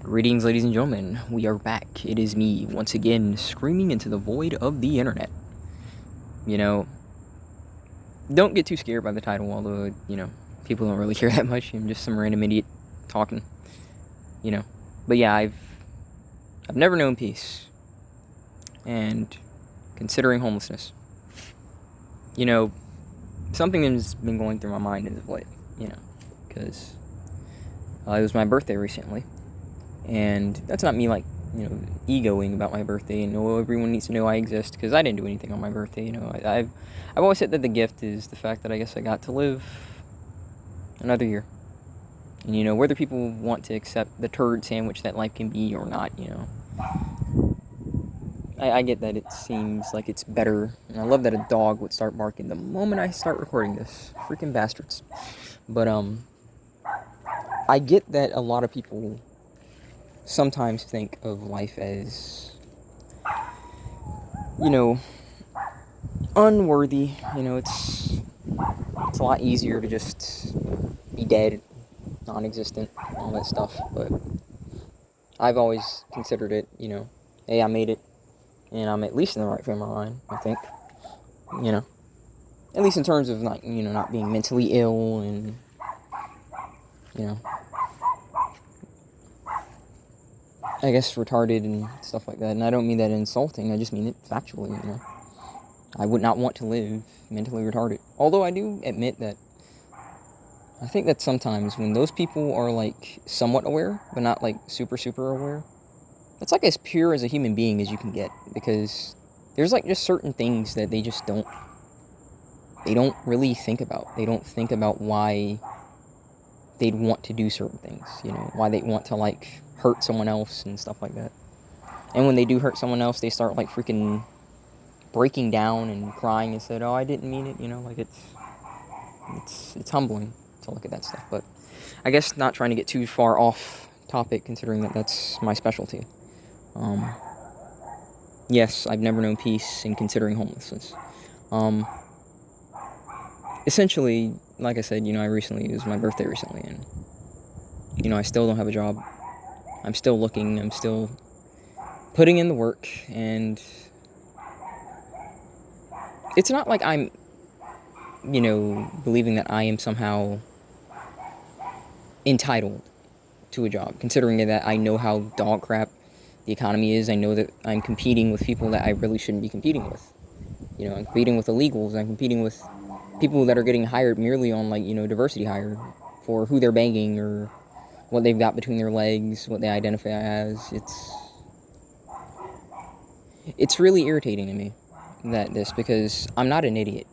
Greetings, ladies and gentlemen. We are back. It is me, once again, screaming into the void of the internet. You know, don't get too scared by the title, although, people don't really care that much. I'm just some random idiot talking, But yeah, I've never known peace. And considering homelessness, something has been going through my mind as of late, because it was my birthday recently. And that's not me, egoing about my birthday and everyone needs to know I exist, because I didn't do anything on my birthday. I've always said that the gift is the fact that I guess I got to live another year. And, whether people want to accept the turd sandwich that life can be or not, I get that it seems like it's better. And I love that a dog would start barking the moment I start recording this. Freaking bastards. But, I get that a lot of people sometimes think of life as, unworthy. It's a lot easier to just be dead, non-existent, all that stuff. But I've always considered it, hey, I made it, and I'm at least in the right frame of mind, I think. At least in terms of, not being mentally ill and, I guess retarded and stuff like that. And I don't mean that insulting, I just mean it factually, I would not want to live mentally retarded. Although I do admit that I think that sometimes when those people are, somewhat aware, but not, super, super aware, it's, as pure as a human being as you can get. Because there's, just certain things that they just don't really think about. They don't think about why they'd want to do certain things, why they want to, hurt someone else and stuff like that. And when they do hurt someone else, they start, freaking breaking down and crying and said, oh, I didn't mean it, it's humbling to look at that stuff. But I guess not trying to get too far off topic, considering that that's my specialty. Yes, I've never known peace in considering homelessness. Essentially, like I said, it was my birthday recently, and, I still don't have a job. I'm still looking, I'm still putting in the work, and it's not like I'm, believing that I am somehow entitled to a job, considering that I know how dog crap the economy is. I know that I'm competing with people that I really shouldn't be competing with. I'm competing with illegals, I'm competing with people that are getting hired merely on, diversity hire for who they're banging or what they've got between their legs, what they identify as. It's really irritating to me because I'm not an idiot.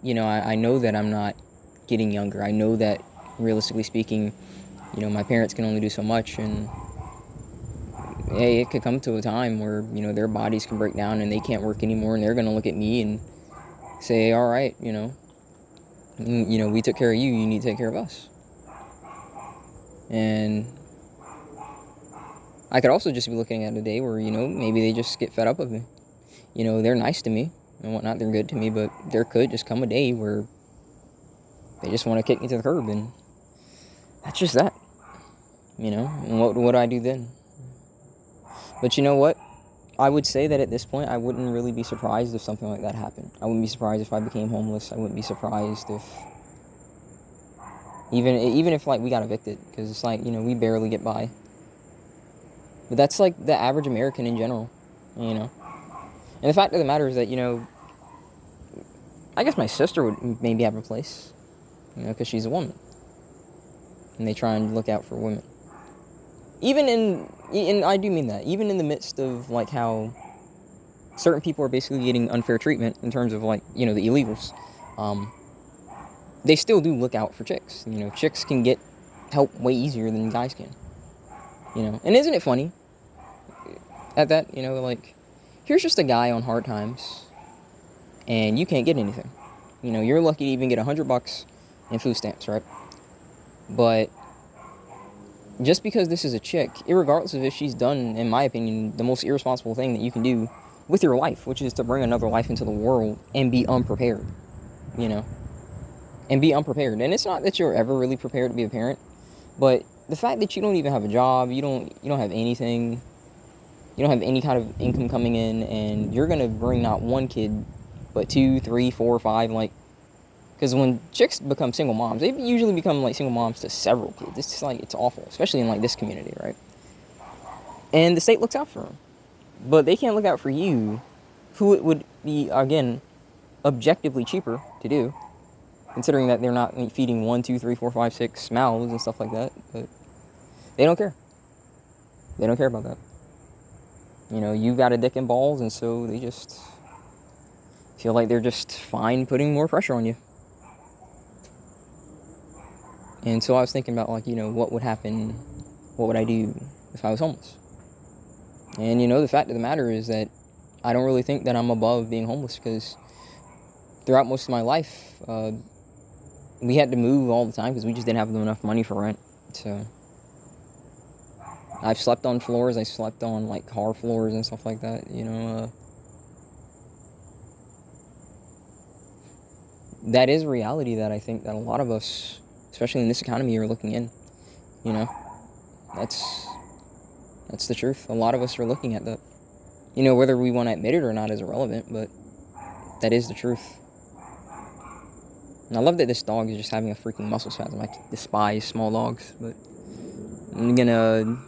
I know that I'm not getting younger. I know that, realistically speaking, my parents can only do so much, and hey, it could come to a time where, their bodies can break down and they can't work anymore, and they're going to look at me and say, all right, we took care of you, you need to take care of us. And I could also just be looking at a day where, maybe they just get fed up with me. They're nice to me and whatnot, they're good to me, but there could just come a day where they just want to kick me to the curb, and that's just that. And what do I do then? But you know what? I would say that at this point, I wouldn't really be surprised if something like that happened. I wouldn't be surprised if I became homeless. I wouldn't be surprised if even if we got evicted, because it's we barely get by. But that's the average American in general, And the fact of the matter is that, I guess my sister would maybe have a place, because she's a woman. And they try and look out for women. And I do mean that, even in the midst of, how certain people are basically getting unfair treatment in terms of, the illegals, they still do look out for chicks. Chicks can get help way easier than guys can. And isn't it funny at that, here's just a guy on hard times, and you can't get anything. You're lucky to even get $100 in food stamps, right? But just because this is a chick, irregardless of if she's done, in my opinion, the most irresponsible thing that you can do with your life, which is to bring another life into the world and be unprepared, And be unprepared. And it's not that you're ever really prepared to be a parent, but the fact that you don't even have a job, you don't have anything, you don't have any kind of income coming in, and you're gonna bring not one kid, but 2, 3, 4, 5, like, because when chicks become single moms, they usually become like single moms to several kids. It's just like, it's awful, especially in like this community, right? And the state looks out for them, but they can't look out for you, who it would be, again, objectively cheaper to do, considering that they're not feeding 1, 2, 3, 4, 5, 6 mouths and stuff like that. But they don't care. They don't care about that. You know, you got a dick and balls, and so they just feel like they're just fine putting more pressure on you. And so I was thinking about, like, you know, what would happen, what would I do if I was homeless? And, you know, the fact of the matter is that I don't really think that I'm above being homeless, because throughout most of my life, we had to move all the time because we just didn't have enough money for rent. So I've slept on floors, I slept on, like, car floors and stuff like that, you know. That is a reality that I think that a lot of us, especially in this economy, are looking in, you know. That's the truth. A lot of us are looking at that. You know, whether we want to admit it or not is irrelevant, but that is the truth. And I love that this dog is just having a freaking muscle spasm. I despise small dogs, but I'm gonna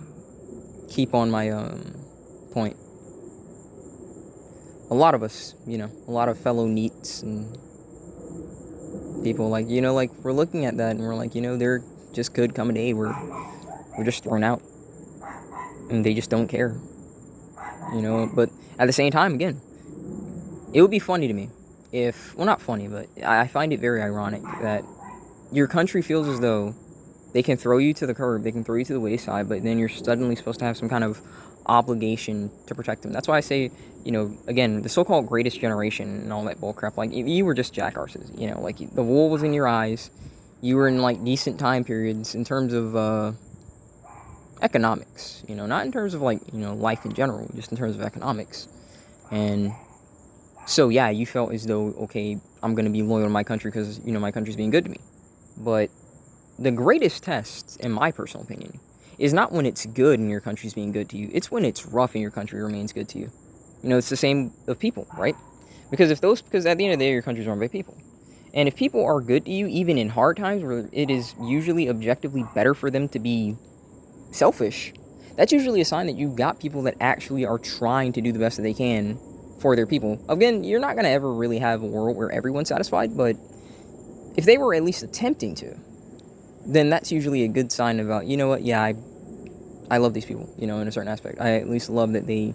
keep on my point. A lot of us, you know, a lot of fellow NEETs and people, like, you know, like, we're looking at that and we're like, you know, there just could come a day where we're just thrown out and they just don't care, you know. But at the same time, again, it would be funny to me if, well, not funny, but I find it very ironic that your country feels as though they can throw you to the curb, they can throw you to the wayside, but then you're suddenly supposed to have some kind of obligation to protect them. That's why I say, you know, again, the so-called greatest generation and all that bullcrap, like, you were just jackarses, you know, like, the wool was in your eyes, you were in, like, decent time periods in terms of economics, you know, not in terms of, like, you know, life in general, just in terms of economics. And so, yeah, you felt as though, okay, I'm going to be loyal to my country because, you know, my country's being good to me. But the greatest test, in my personal opinion, is not when it's good and your country's being good to you. It's when it's rough and your country remains good to you. You know, it's the same of people, right? Because at the end of the day, your country's run by people. And if people are good to you, even in hard times where it is usually objectively better for them to be selfish, that's usually a sign that you've got people that actually are trying to do the best that they can for their people. Again, you're not going to ever really have a world where everyone's satisfied, but if they were at least attempting to, then that's usually a good sign about, you know what, yeah, I love these people, you know, in a certain aspect. I at least love that they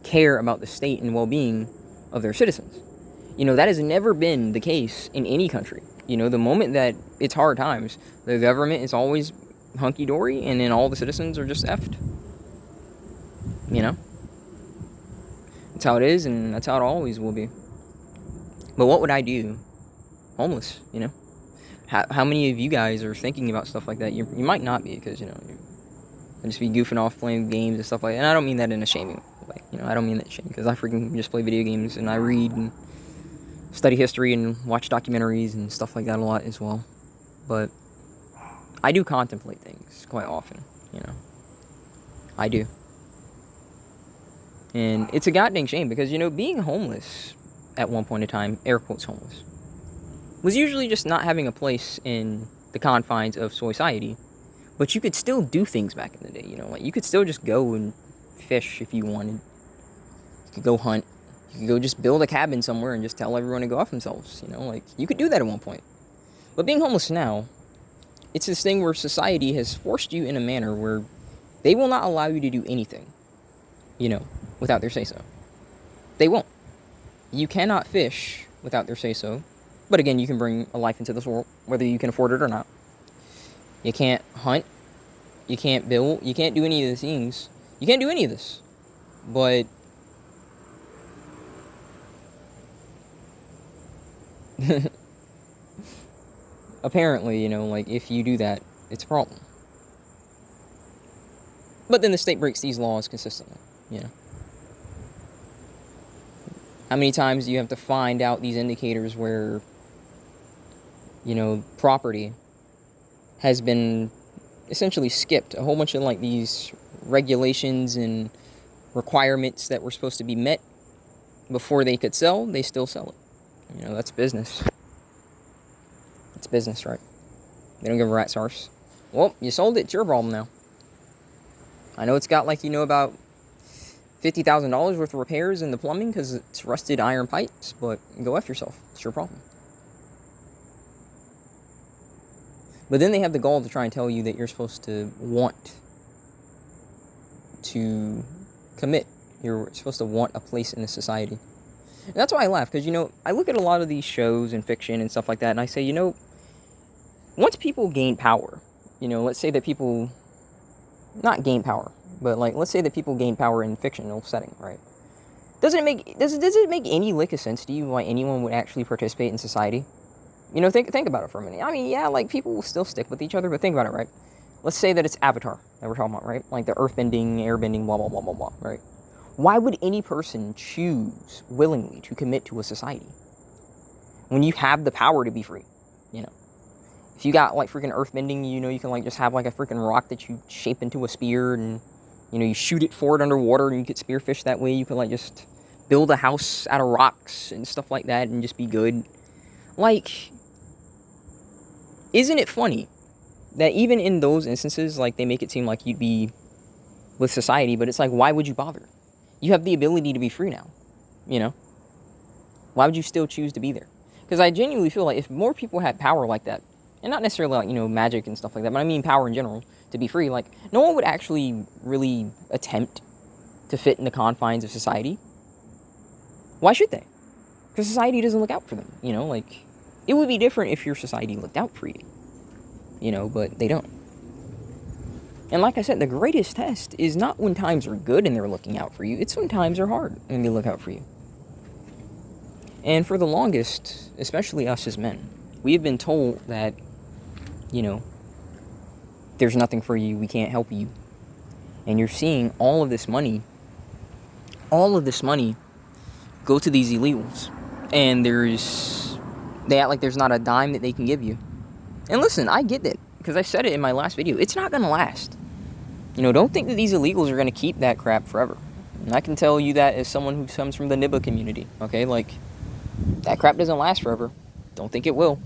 care about the state and well-being of their citizens. You know, that has never been the case in any country. You know, the moment that it's hard times, the government is always hunky-dory, and then all the citizens are just effed. You know? That's how it is, and that's how it always will be. But what would I do? Homeless, you know? How many of you guys are thinking about stuff like that? You might not be, because, you know, you just be goofing off playing games and stuff like that. And I don't mean that in a shaming way. You know, I don't mean that shaming, because I freaking just play video games, and I read and study history and watch documentaries and stuff like that a lot as well. But I do contemplate things quite often, you know. I do. And it's a goddamn shame, because, you know, being homeless at one point in time, air quotes homeless, was usually just not having a place in the confines of society. But you could still do things back in the day, you know. Like, you could still just go and fish if you wanted. You could go hunt. You could go just build a cabin somewhere and just tell everyone to go off themselves, you know. Like, you could do that at one point. But being homeless now, it's this thing where society has forced you in a manner where they will not allow you to do anything, you know, without their say-so. They won't. You cannot fish without their say-so. But again, you can bring a life into this world, whether you can afford it or not. You can't hunt. You can't build. You can't do any of these things. You can't do any of this. But apparently, you know, like, if you do that, it's a problem. But then the state breaks these laws consistently, you know. How many times do you have to find out these indicators where, you know, property has been essentially skipped a whole bunch of like these regulations and requirements that were supposed to be met before they could sell. They still sell it. You know, that's business. It's business, right? They don't give a rat's arse. Well, you sold it. It's your problem now. I know it's got like, you know, about $50,000 worth of repairs in the plumbing because it's rusted iron pipes, but go F yourself. It's your problem. But then they have the gall to try and tell you that you're supposed to want to commit. You're supposed to want a place in the society. And that's why I laugh, because, you know, I look at a lot of these shows and fiction and stuff like that, and I say, you know, once people gain power, you know, let's say that people, not gain power, but like, let's say that people gain power in fictional setting, right? Does it make any lick of sense to you why anyone would actually participate in society? You know, think about it for a minute. I mean, yeah, like, people will still stick with each other, but think about it, right? Let's say that it's Avatar that we're talking about, right? Like the earthbending, airbending, blah, blah, blah, blah, blah, right? Why would any person choose willingly to commit to a society when you have the power to be free, you know? If you got, like, freaking earthbending, you know, you can, like, just have, like, a freaking rock that you shape into a spear and, you know, you shoot it forward underwater and you get spearfish that way. You could, like, just build a house out of rocks and stuff like that and just be good. Like, isn't it funny that even in those instances, like, they make it seem like you'd be with society, but it's like, why would you bother? You have the ability to be free now, you know? Why would you still choose to be there? Because I genuinely feel like if more people had power like that, and not necessarily like, you know, magic and stuff like that, but I mean power in general, to be free, like, no one would actually really attempt to fit in the confines of society. Why should they? Because society doesn't look out for them, you know? Like, it would be different if your society looked out for you, you know, but they don't. And like I said, the greatest test is not when times are good and they're looking out for you. It's when times are hard and they look out for you. And for the longest, especially us as men, we have been told that, you know, there's nothing for you, we can't help you. And you're seeing all of this money go to these illegals. And they act like there's not a dime that they can give you. And listen, I get that, because I said it in my last video. It's not going to last. You know, don't think that these illegals are going to keep that crap forever. And I can tell you that as someone who comes from the Nibba community, okay? Like, that crap doesn't last forever. Don't think it will.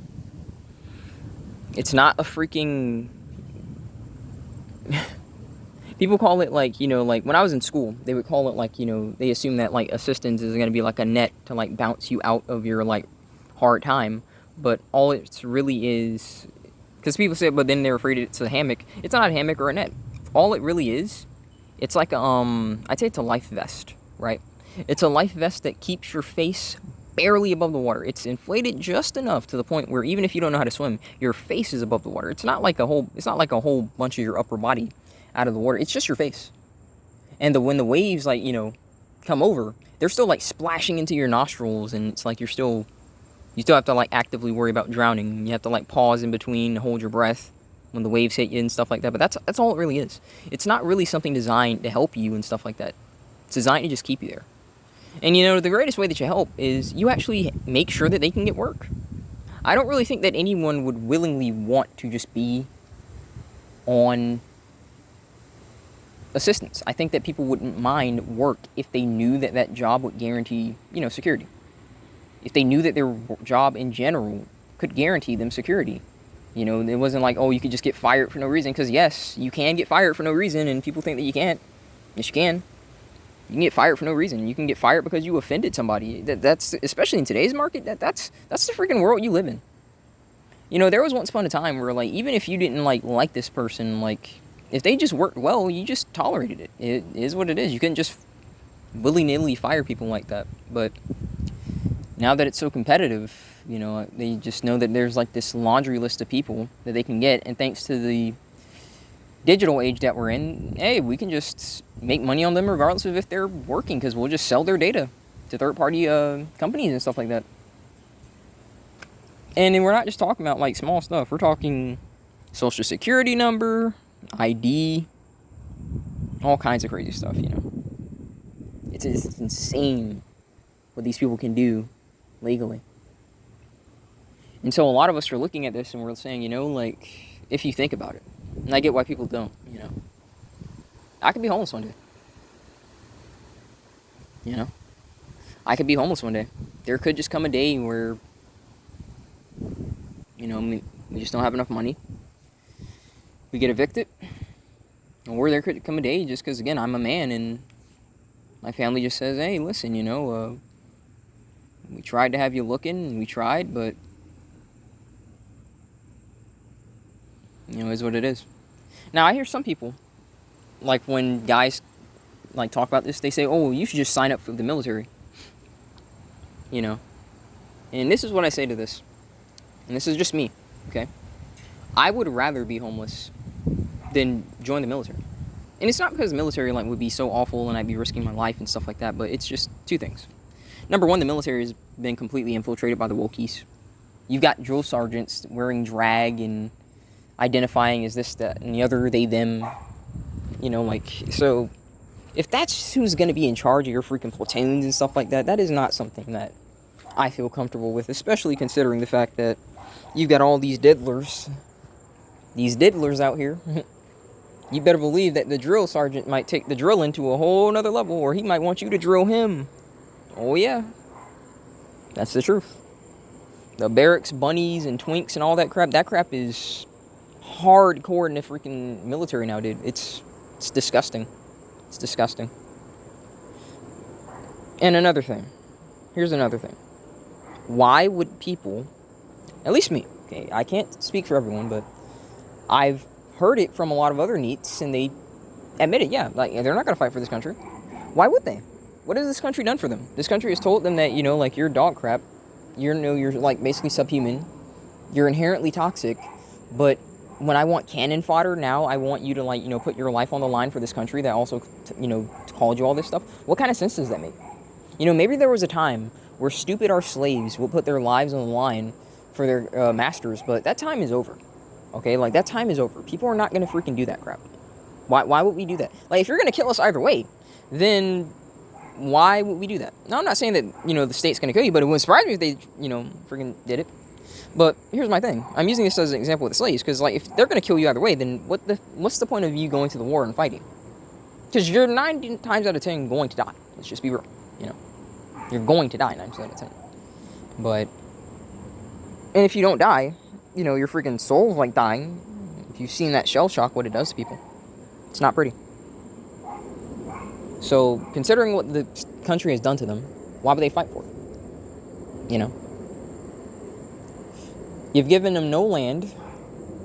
It's not a freaking... People call it, like, you know, like, when I was in school, they would call it, like, you know, they assume that, like, assistance is going to be, like, a net to, like, bounce you out of your, like, hard time. But all it really is... Because people say, but then they're afraid it's a hammock. It's not a hammock or a net. All it really is, it's like a, I'd say it's a life vest, right? It's a life vest that keeps your face barely above the water. It's inflated just enough to the point where even if you don't know how to swim, your face is above the water. It's not like a whole bunch of your upper body out of the water. It's just your face. And when the waves, like, you know, come over, they're still, like, splashing into your nostrils, and it's like you still have to, like, actively worry about drowning. You have to, like, pause in between, hold your breath when the waves hit you and stuff like that. But that's all it really is. It's not really something designed to help you and stuff like that. It's designed to just keep you there. And, you know, the greatest way that you help is you actually make sure that they can get work. I don't really think that anyone would willingly want to just be on assistance. I think that people wouldn't mind work if they knew that that job would guarantee, you know, security. If they knew that their job in general could guarantee them security. You know, it wasn't like, oh, you could just get fired for no reason. Because, yes, you can get fired for no reason, and people think that you can't. Yes, you can. You can get fired for no reason. You can get fired because you offended somebody. That's, especially in today's market, that's the freaking world you live in. You know, there was once upon a time where, like, even if you didn't, like this person, like, if they just worked well, you just tolerated it. It is what it is. You couldn't just willy-nilly fire people like that. But now that it's so competitive, you know, they just know that there's, like, this laundry list of people that they can get, and thanks to the digital age that we're in, hey, we can just make money on them regardless of if they're working, because we'll just sell their data to third-party companies and stuff like that. And then we're not just talking about, like, small stuff. We're talking social security number, ID, all kinds of crazy stuff, you know. It's insane what these people can do legally. And so a lot of us are looking at this and we're saying, you know, like, if you think about it, And I get why people don't, you know. I could be homeless one day, you know. I could be homeless one day. There could just come a day where, you know, we just don't have enough money. We get evicted. Or there could come a day just because, again, I'm a man and my family just says, hey, listen, you know, we tried to have you looking, we tried, but, you know, it is what it is. Now, I hear some people, like when guys, like, talk about this, they say, oh, you should just sign up for the military, you know. And this is what I say to this, and this is just me, okay? I would rather be homeless than join the military. And it's not because the military, like, would be so awful and I'd be risking my life and stuff like that, but it's just two things. Number one, the military has been completely infiltrated by the wokies. You've got drill sergeants wearing drag and identifying as this, that, and the other, they, them. You know, like, so if that's who's going to be in charge of your freaking platoons and stuff like that, that is not something that I feel comfortable with, especially considering the fact that you've got all these diddlers out here. You better believe that the drill sergeant might take the drilling to a whole nother level, or he might want you to drill him. Oh yeah, that's the truth. The barracks bunnies and twinks and all that crap is hardcore in the freaking military now, dude. It's disgusting. It's disgusting. And another thing. Here's another thing. Why would people, at least me, okay, I can't speak for everyone, but I've heard it from a lot of other NEETs, and they admit it, yeah, like, they're not going to fight for this country. Why would they? What has this country done for them? This country has told them that, you know, like, you're dog crap. You're like, basically subhuman. You're inherently toxic, but when I want cannon fodder, now I want you to, like, you know, put your life on the line for this country that also, you know, called you all this stuff. What kind of sense does that make? You know, maybe there was a time where stupid our slaves will put their lives on the line for their masters, but that time is over. Okay, like, that time is over. People are not going to freaking do that crap. Why would we do that? Like, if you're going to kill us either way, then why would we do that? Now, I'm not saying that, you know, the state's going to kill you, but it wouldn't surprise me if they, you know, freaking did it. But here's my thing. I'm using this as an example with the slaves, because, like, if they're going to kill you either way, then what's the point of you going to the war and fighting? Because you're 9 times out of 10 going to die. Let's just be real, you know. You're going to die 9 times out of 10. But, and if you don't die, you know, your freaking soul's, like, dying. If you've seen that shell shock, what it does to people, it's not pretty. So, considering what the country has done to them, why would they fight for it? You know? You've given them no land.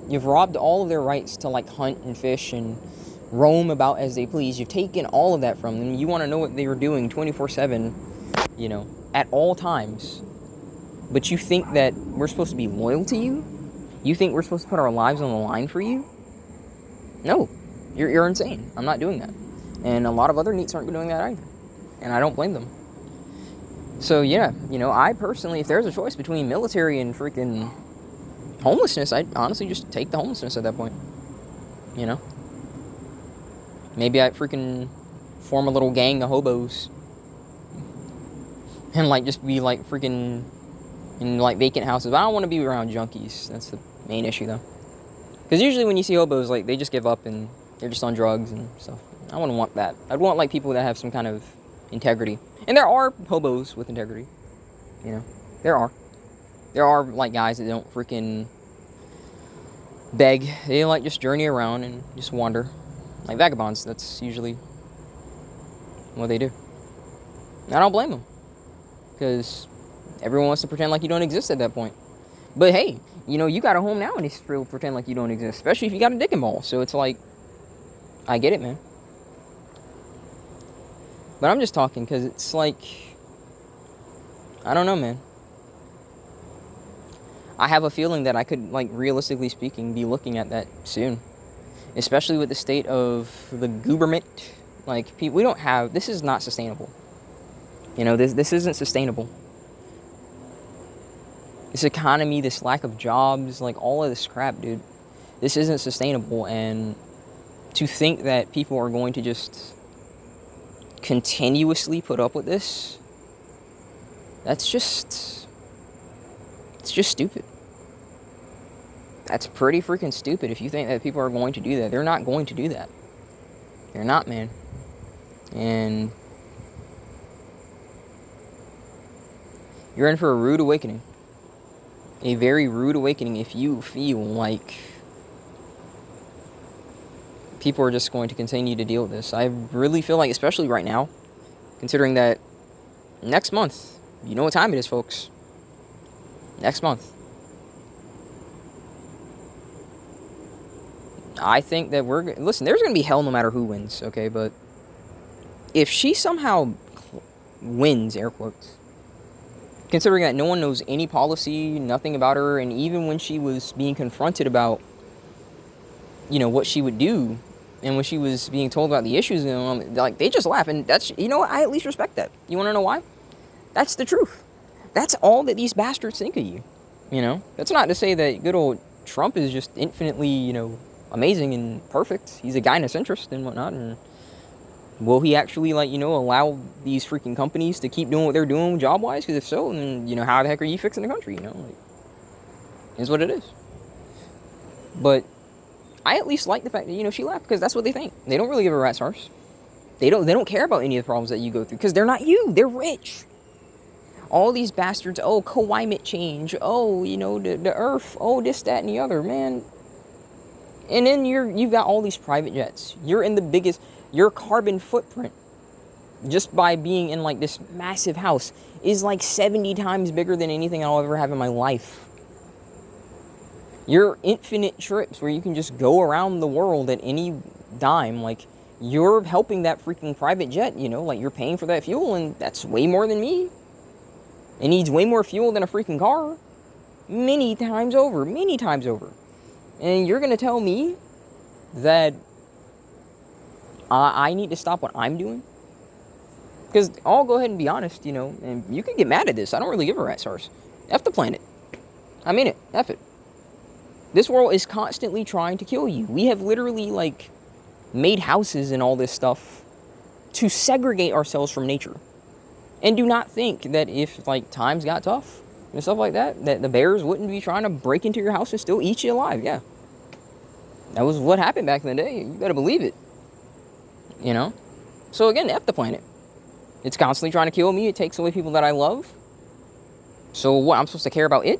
You've robbed all of their rights to, like, hunt and fish and roam about as they please. You've taken all of that from them. You want to know what they were doing 24/7, you know, at all times. But you think that we're supposed to be loyal to you? You think we're supposed to put our lives on the line for you? No. You're insane. I'm not doing that. And a lot of other NEETs aren't doing that either. And I don't blame them. So, yeah, you know, I personally, if there's a choice between military and freaking homelessness, I'd honestly just take the homelessness at that point. You know? Maybe I'd freaking form a little gang of hobos. And, like, just be, like, freaking in, like, vacant houses. But I don't want to be around junkies. That's the main issue, though. Because usually when you see hobos, like, they just give up and they're just on drugs and stuff. I wouldn't want that. I'd want, like, people that have some kind of integrity. And there are hobos with integrity. You know? There are. There are, like, guys that don't freaking beg. They, like, just journey around and just wander. Like vagabonds. That's usually what they do. And I don't blame them. Because everyone wants to pretend like you don't exist at that point. But hey, you know, you got a home now and they still pretend like you don't exist. Especially if you got a dick and ball. So it's like, I get it, man. But I'm just talking because it's like, I don't know, man. I have a feeling that I could, like, realistically speaking, be looking at that soon. Especially with the state of the government. Like, we don't have, this is not sustainable. You know, this isn't sustainable. This economy, this lack of jobs, like, all of this crap, dude. This isn't sustainable, and to think that people are going to just continuously put up with this, it's just stupid. That's pretty freaking stupid if you think that people are going to do that. They're not going to do that. They're not, man. And you're in for a rude awakening. A very rude awakening if you feel like people are just going to continue to deal with this. I really feel like, especially right now, considering that next month, you know what time it is, folks. Next month. I think that listen, there's going to be hell no matter who wins, okay? But if she somehow wins, air quotes, considering that no one knows any policy, nothing about her, and even when she was being confronted about, what she would do, and when she was being told about the issues, like, they just laugh, and that's, what, I at least respect that. You want to know why? That's the truth. That's all that these bastards think of you, That's not to say that good old Trump is just infinitely, amazing and perfect. He's a gynocentrist and whatnot, and will he actually, allow these freaking companies to keep doing what they're doing job-wise? Because if so, then, how the heck are you fixing the country, is what it is. But I at least like the fact that, she laughed, because that's what they think. They don't really give a rat's arse. They don't care about any of the problems that you go through, because they're not you. They're rich. All these bastards, climate change, the earth, this, that, and the other, man. And then you've got all these private jets. You're in the biggest, your carbon footprint, just by being in, like, this massive house, is like 70 times bigger than anything I'll ever have in my life. Your infinite trips where you can just go around the world at any dime, like, you're helping that freaking private jet, like, you're paying for that fuel, and that's way more than me. It needs way more fuel than a freaking car. Many times over. And you're going to tell me that I need to stop what I'm doing? Because I'll go ahead and be honest, and you can get mad at this. I don't really give a rat's arse. F the planet. I mean it. F it. This world is constantly trying to kill you. We have literally, like, made houses and all this stuff to segregate ourselves from nature. And do not think that if, like, times got tough and stuff like that, that the bears wouldn't be trying to break into your house and still eat you alive. Yeah. That was what happened back in the day. You better believe it. So again, F the planet. It's constantly trying to kill me. It takes away people that I love. So what, I'm supposed to care about it?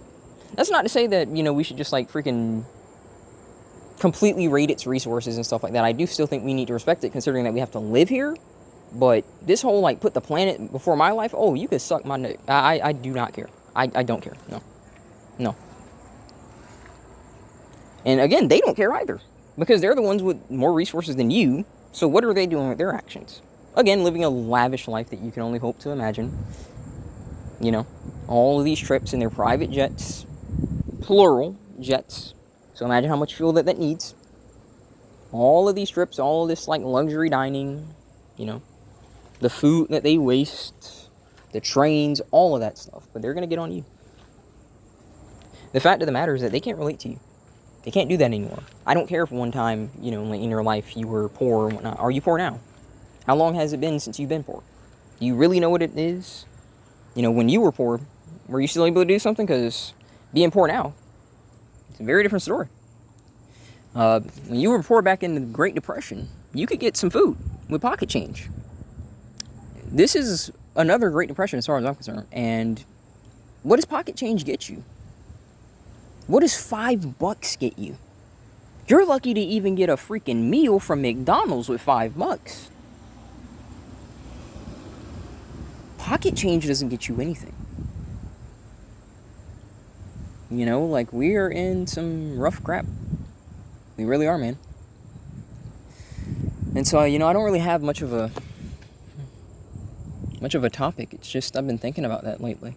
That's not to say that, we should just, like, freaking completely raid its resources and stuff like that. I do still think we need to respect it, considering that we have to live here. But this whole, like, put the planet before my life, you could suck my dick. I do not care. I don't care. No. And again, they don't care either, because they're the ones with more resources than you. So what are they doing with their actions? Again, living a lavish life that you can only hope to imagine. All of these trips in their private jets, plural jets. So imagine how much fuel that needs. All of these trips, all of this, like, luxury dining, the food that they waste, the trains, all of that stuff. But they're going to get on you. The fact of the matter is that they can't relate to you. They can't do that anymore. I don't care if one time, in your life you were poor and whatnot. Are you poor now? How long has it been since you've been poor? Do you really know what it is? When you were poor, were you still able to do something? Because being poor now, it's a very different story. When you were poor back in the Great Depression, you could get some food with pocket change. This is another Great Depression as far as I'm concerned. And what does pocket change get you? What does $5 get you? You're lucky to even get a freaking meal from McDonald's with $5. Pocket change doesn't get you anything. Like, we are in some rough crap. We really are, man. And so, I don't really have much of a topic. It's just I've been thinking about that lately.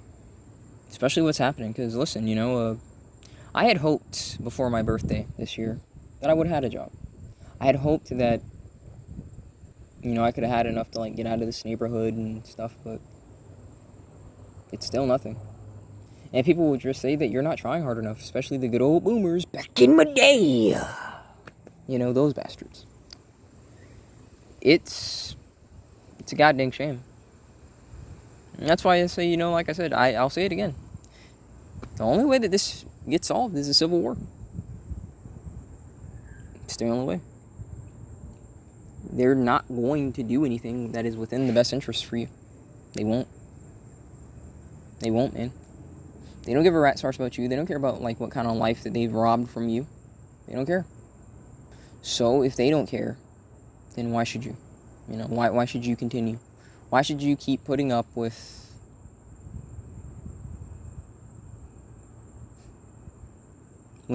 Especially what's happening. Because, listen, I had hoped before my birthday this year that I would have had a job. I had hoped that, I could have had enough to, like, get out of this neighborhood and stuff, but it's still nothing. And people would just say that you're not trying hard enough, especially the good old boomers back in my day. Those bastards. It's a goddamn shame. And that's why I say, like I said, I'll say it again. The only way that this gets solved is a civil war. the only way. They're not going to do anything that is within the best interest for you. They won't. They won't, man. They don't give a rat's arse about you. They don't care about, like, what kind of life that they've robbed from you. They don't care. So, if they don't care, then why should you? You know, why should you continue? Why should you keep putting up with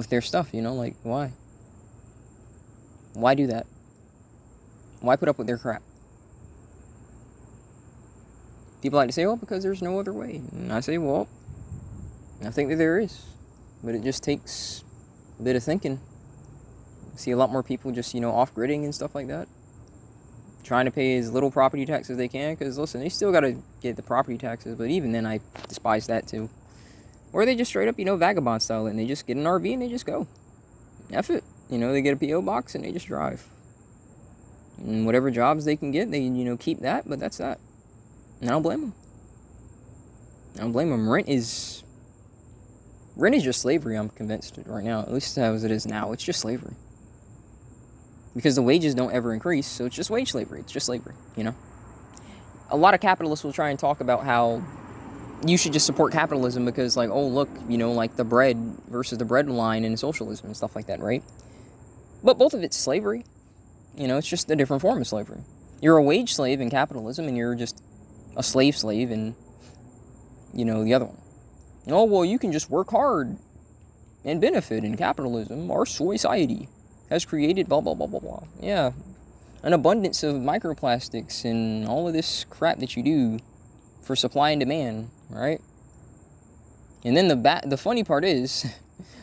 their stuff, you know? Like, why? Why do that? Why put up with their crap? People like to say, well, because there's no other way. And I say, well, I think that there is. But it just takes a bit of thinking. I see a lot more people just, you know, off-gridding and stuff like that. Trying to pay as little property tax as they can. Because, listen, they still got to get the property taxes. But even then, I despise that, too. Or they just straight up, you know, vagabond style it. And they just get an RV and they just go. F it. You know, they get a P.O. box and they just drive. And whatever jobs they can get, they, you know, keep that. But that's that. And I don't blame them. I don't blame them. Rent is just slavery, I'm convinced, right now. At least as it is now. It's just slavery. Because the wages don't ever increase, so it's just wage slavery. It's just slavery, you know? A lot of capitalists will try and talk about how you should just support capitalism because, like, oh, look, you know, like the bread versus the bread line in socialism and stuff like that, right? But both of it's slavery. You know, it's just a different form of slavery. You're a wage slave in capitalism, and you're just a slave in, you know, the other one. Oh, well, you can just work hard and benefit in capitalism. Our society has created blah, blah, blah, blah, blah. Yeah, an abundance of microplastics and all of this crap that you do for supply and demand, right? And then the funny part is,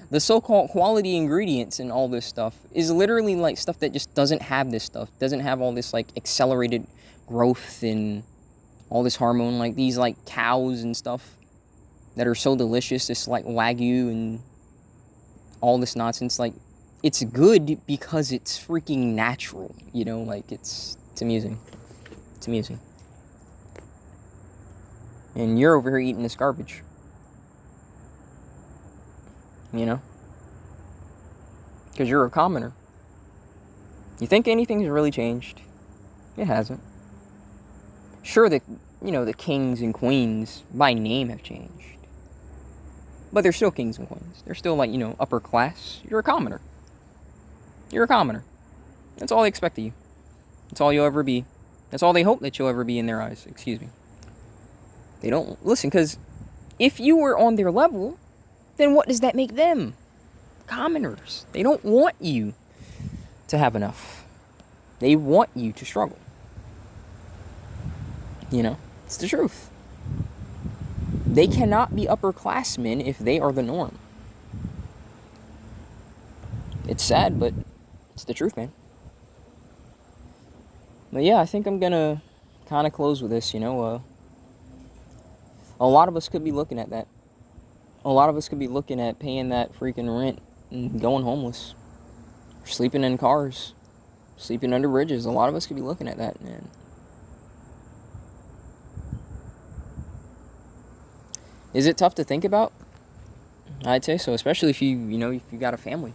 the so-called quality ingredients and all this stuff is literally like stuff that just doesn't have this stuff. Doesn't have all this, like, accelerated growth and all this hormone, like these, like, cows and stuff that are so delicious, this, like, Wagyu and all this nonsense. Like, it's good because it's freaking natural, you know? Like, it's amusing. It's amusing. And you're over here eating this garbage. You know? Because you're a commoner. You think anything's really changed? It hasn't. Sure, you know, the kings and queens by name have changed. But they're still kings and queens. They're still, like, you know, upper class. You're a commoner. You're a commoner. That's all they expect of you. That's all you'll ever be. That's all they hope that you'll ever be in their eyes. Excuse me. They don't listen, because if you were on their level, then what does that make them? Commoners. They don't want you to have enough. They want you to struggle. You know, it's the truth. They cannot be upperclassmen if they are the norm. It's sad, but it's the truth, man. But yeah, I think I'm gonna kind of close with this, you know. A lot of us could be looking at that. A lot of us could be looking at paying that freaking rent and going homeless. Sleeping in cars. Sleeping under bridges. A lot of us could be looking at that, man. Is it tough to think about? I'd say so, especially if you got a family.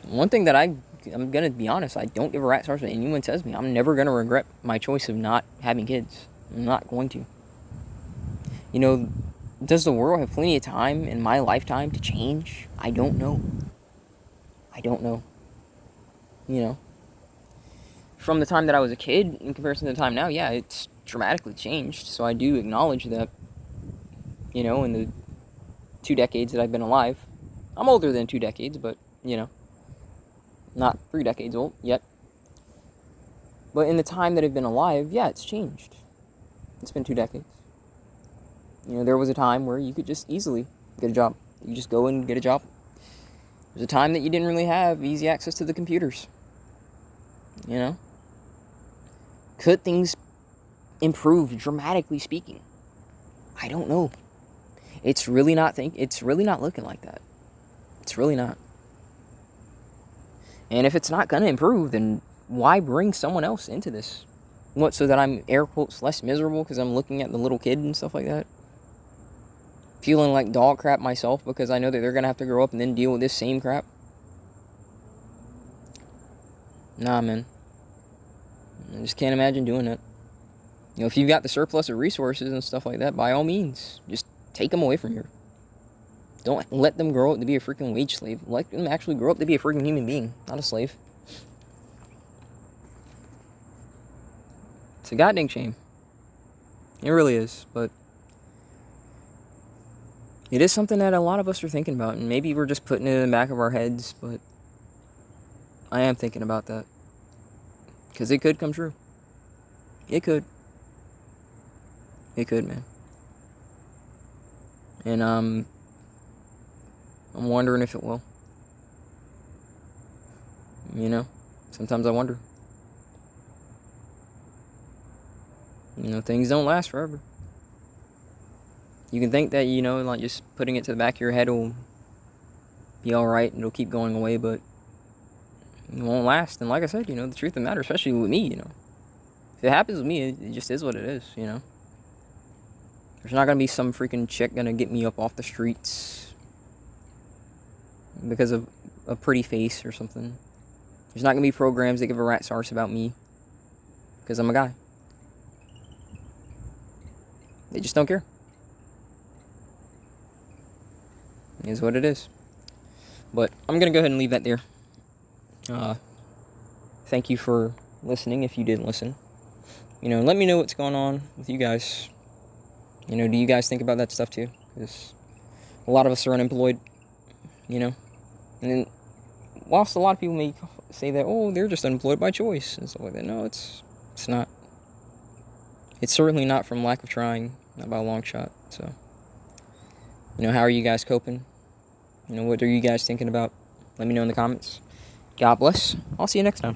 One thing that I'm gonna be honest, I don't give a rat's arse what anyone says to me. I'm never gonna regret my choice of not having kids. I'm not going to. You know, does the world have plenty of time in my lifetime to change? I don't know. I don't know. You know, from the time that I was a kid in comparison to the time now, yeah, it's dramatically changed. So I do acknowledge that, you know, in the 2 decades that I've been alive, I'm older than 2 decades, but, you know, not 3 decades old yet. But in the time that I've been alive, yeah, it's changed. It's been 2 decades. You know, there was a time where you could just easily get a job. You just go and get a job. There's a time that you didn't really have easy access to the computers. You know? Could things improve, dramatically speaking? I don't know. It's really not looking like that. It's really not. And if it's not gonna improve, then why bring someone else into this? What, so that I'm, air quotes, less miserable because I'm looking at the little kid and stuff like that? Feeling like dog crap myself because I know that they're gonna have to grow up and then deal with this same crap? Nah, man. I just can't imagine doing that. You know, if you've got the surplus of resources and stuff like that, by all means, just take them away from here. Don't let them grow up to be a freaking wage slave. Let them actually grow up to be a freaking human being, not a slave. It's a goddamn shame. It really is, but it is something that a lot of us are thinking about, and maybe we're just putting it in the back of our heads, but I am thinking about that. Because it could come true. It could. It could, man. And I'm wondering if it will. You know? Sometimes I wonder. You know, things don't last forever. You can think that, you know, like just putting it to the back of your head will be alright and it'll keep going away, but it won't last. And like I said, you know, the truth of the matter, especially with me, you know, if it happens with me, it just is what it is, you know. There's not gonna be some freaking chick gonna get me up off the streets because of a pretty face or something. There's not gonna be programs that give a rat's arse about me because I'm a guy. They just don't care. It is what it is. But I'm gonna go ahead and leave that there. Thank you for listening if you did listen. You know, let me know what's going on with you guys. You know, do you guys think about that stuff too? Because a lot of us are unemployed, you know. And then, whilst a lot of people may say that, oh, they're just unemployed by choice and stuff like that. No, it's not. It's certainly not from lack of trying, not by a long shot. So, you know, how are you guys coping? You know, what are you guys thinking about? Let me know in the comments. God bless. I'll see you next time.